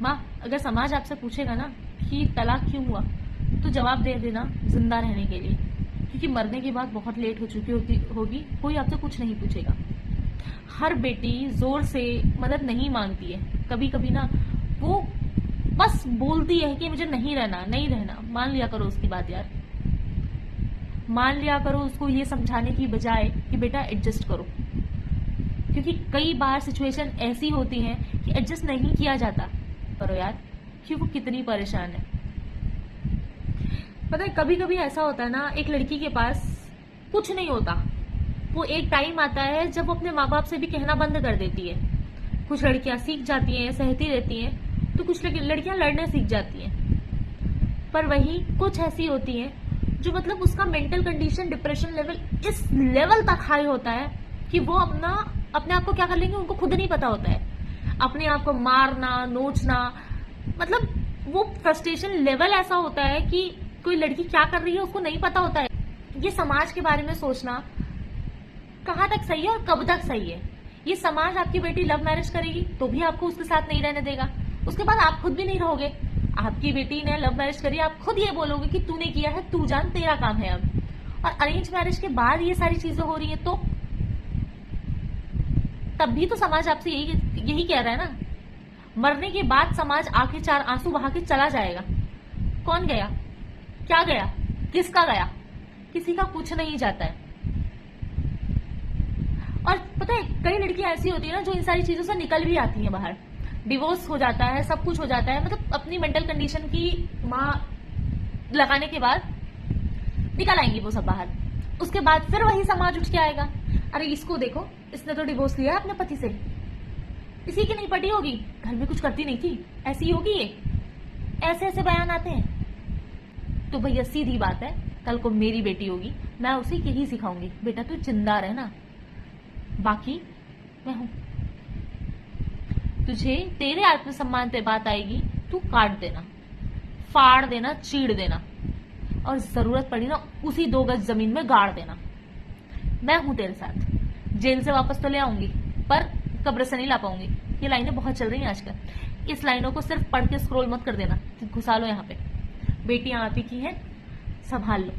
माँ, अगर समाज आपसे पूछेगा ना कि तलाक क्यों हुआ, तो जवाब दे देना जिंदा रहने के लिए, क्योंकि मरने के बाद बहुत लेट हो चुकी होगी, कोई आपसे कुछ नहीं पूछेगा। हर बेटी जोर से मदद नहीं मांगती है, कभी कभी ना वो बस बोलती है कि मुझे नहीं रहना, नहीं रहना। मान लिया करो उसकी बात यार, मान लिया करो उसको ये समझाने की बजाय कि बेटा एडजस्ट करो, क्योंकि कई बार सिचुएशन ऐसी होती है कि एडजस्ट नहीं किया जाता। करो यार, कि वो कितनी परेशान है। पता है कभी कभी ऐसा होता है ना, एक लड़की के पास कुछ नहीं होता, वो एक टाइम आता है जब वो अपने माँ बाप से भी कहना बंद कर देती है। कुछ लड़कियां सीख जाती हैं, सहती रहती हैं, तो कुछ लड़कियां लड़ने सीख जाती हैं। पर वही कुछ ऐसी होती हैं जो मतलब उसका मेंटल कंडीशन, डिप्रेशन लेवल इस लेवल तक हाई होता है कि वो अपने आप को क्या कर लेंगे उनको खुद नहीं पता होता है। अपने आप को मारना, नोचना, मतलब वो फ्रस्ट्रेशन लेवल ऐसा होता है कि कोई लड़की क्या कर रही है उसको नहीं पता होता है। ये समाज के बारे में सोचना कहाँ तक सही है और कब तक सही है। ये समाज आपकी बेटी लव मैरिज करेगी तो भी आपको उसके साथ नहीं रहने देगा, उसके बाद आप खुद भी नहीं रहोगे। आपकी बेटी ने लव मैरिज करी, आप खुद ये बोलोगे कि तूने किया है, तू जान, तेरा काम है अब। और अरेंज मैरिज के बाद ये सारी चीजें हो रही है, तो तब भी तो समाज आपसे यही कह रहा है ना। मरने के बाद समाज आके चार आंसू बहा के चला जाएगा। कौन गया, क्या गया, किसका गया? किसी का कुछ नहीं जाता है। और पता है कई लड़कियां ऐसी होती है ना जो इन सारी चीजों से निकल भी आती हैं बाहर। डिवोर्स हो जाता है, सब कुछ हो जाता है, मतलब अपनी मेंटल कंडीशन की माँ लगाने के बाद निकल आएंगी वो सब बाहर। उसके बाद फिर वही समाज उठ के आएगा, अरे इसको देखो, इसने तो डिवोर्स लिया अपने पति से, इसी की नहीं पटी होगी, घर में कुछ करती नहीं थी, ऐसी होगी ये। ऐसे ऐसे बयान आते हैं। तो भैया सीधी बात है, कल को मेरी बेटी होगी, मैं उसे यही सिखाऊंगी, बेटा तू जिंदा रहना, बाकी मैं हूं। तुझे तेरे आत्मसम्मान पे बात आएगी, तू काट देना, फाड़ देना, चीड़ देना, और जरूरत पड़ी ना उसी 2 गज जमीन में गाड़ देना। मैं हूं तेरे साथ। जेल से वापस तो ले आऊंगी, पर कब्र से नहीं ला पाऊंगी। ये लाइनें बहुत चल रही हैं आजकल, इस लाइनों को सिर्फ पढ़ के स्क्रॉल मत कर देना, घुसा लो यहाँ पे। बेटियां आप ही की हैं, संभाल लो।